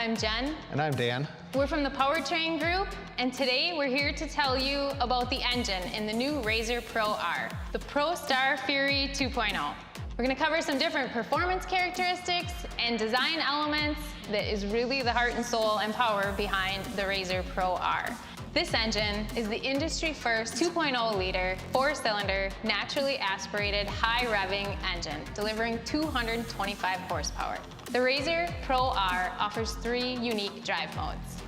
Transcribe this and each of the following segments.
I'm Jen. And I'm Dan. We're from the Powertrain Group, and today we're here to tell you about the engine in the new RZR Pro R, the ProStar Fury 2.0. We're going to cover some different performance characteristics and design elements that is really the heart and soul and power behind the RZR Pro R. This engine is the industry first 2.0 liter, 4-cylinder, naturally aspirated, high revving engine, delivering 225 horsepower. The RZR Pro R offers 3 unique drive modes: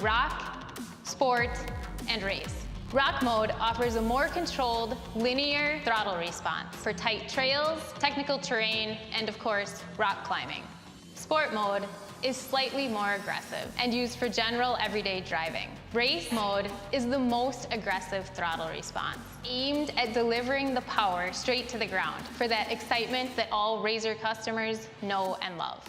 Rock, Sport, and Race. Rock mode offers a more controlled, linear throttle response for tight trails, technical terrain, and of course, rock climbing. Sport mode is slightly more aggressive and used for general everyday driving. Race mode is the most aggressive throttle response, aimed at delivering the power straight to the ground for that excitement that all RZR customers know and love.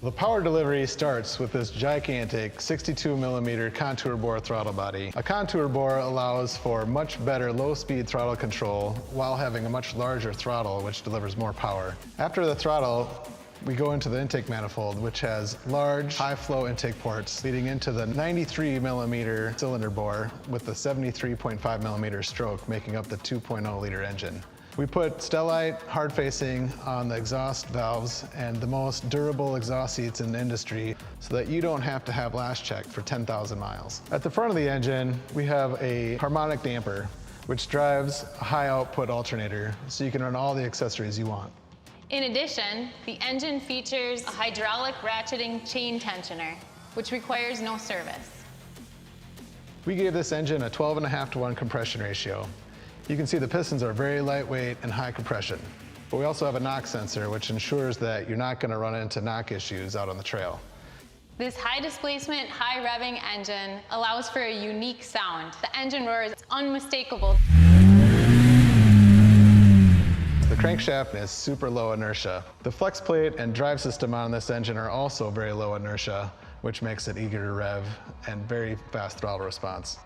The power delivery starts with this gigantic 62mm contour bore throttle body. A contour bore allows for much better low-speed throttle control while having a much larger throttle, which delivers more power. After the throttle, we go into the intake manifold, which has large, high-flow intake ports leading into the 93mm cylinder bore with the 73.5mm stroke, making up the 2.0-liter engine. We put Stellite hard facing on the exhaust valves and the most durable exhaust seats in the industry so that you don't have to have last check for 10,000 miles. At the front of the engine, we have a harmonic damper, which drives a high output alternator so you can run all the accessories you want. In addition, the engine features a hydraulic ratcheting chain tensioner, which requires no service. We gave this engine a 12.5:1 compression ratio. You can see the pistons are very lightweight and high compression. But we also have a knock sensor, which ensures that you're not going to run into knock issues out on the trail. This high displacement, high revving engine allows for a unique sound. The engine roar is unmistakable. The crankshaft is super low inertia. The flex plate and drive system on this engine are also very low inertia, which makes it eager to rev and very fast throttle response.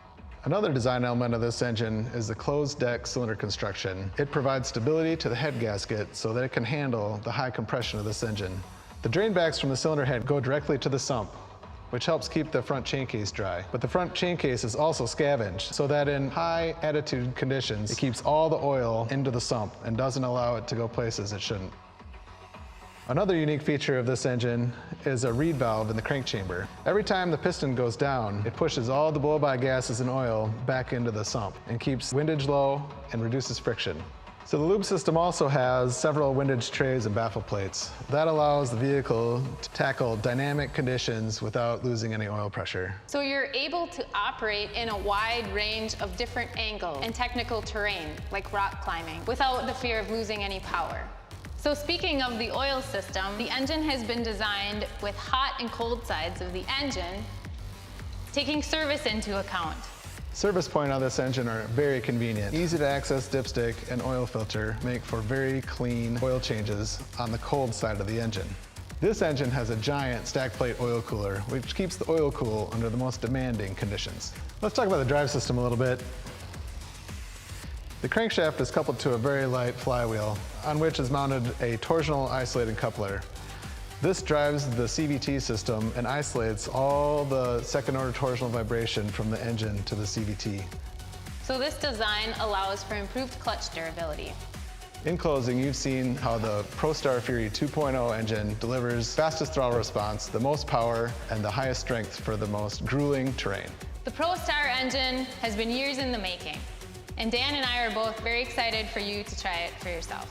Another design element of this engine is the closed deck cylinder construction. It provides stability to the head gasket so that it can handle the high compression of this engine. The drain backs from the cylinder head go directly to the sump, which helps keep the front chain case dry. But the front chain case is also scavenged so that in high attitude conditions, it keeps all the oil into the sump and doesn't allow it to go places it shouldn't. Another unique feature of this engine is a reed valve in the crank chamber. Every time the piston goes down, it pushes all the blow-by gases and oil back into the sump and keeps windage low and reduces friction. So the lube system also has several windage trays and baffle plates. That allows the vehicle to tackle dynamic conditions without losing any oil pressure. So you're able to operate in a wide range of different angles and technical terrain, like rock climbing, without the fear of losing any power. So speaking of the oil system, the engine has been designed with hot and cold sides of the engine, taking service into account. Service point on this engine are very convenient. Easy to access dipstick and oil filter make for very clean oil changes on the cold side of the engine. This engine has a giant stack plate oil cooler, which keeps the oil cool under the most demanding conditions. Let's talk about the drive system a little bit. The crankshaft is coupled to a very light flywheel, on which is mounted a torsional isolating coupler. This drives the CVT system and isolates all the second-order torsional vibration from the engine to the CVT. So this design allows for improved clutch durability. In closing, you've seen how the ProStar Fury 2.0 engine delivers fastest throttle response, the most power, and the highest strength for the most grueling terrain. The ProStar engine has been years in the making, and Dan and I are both very excited for you to try it for yourself.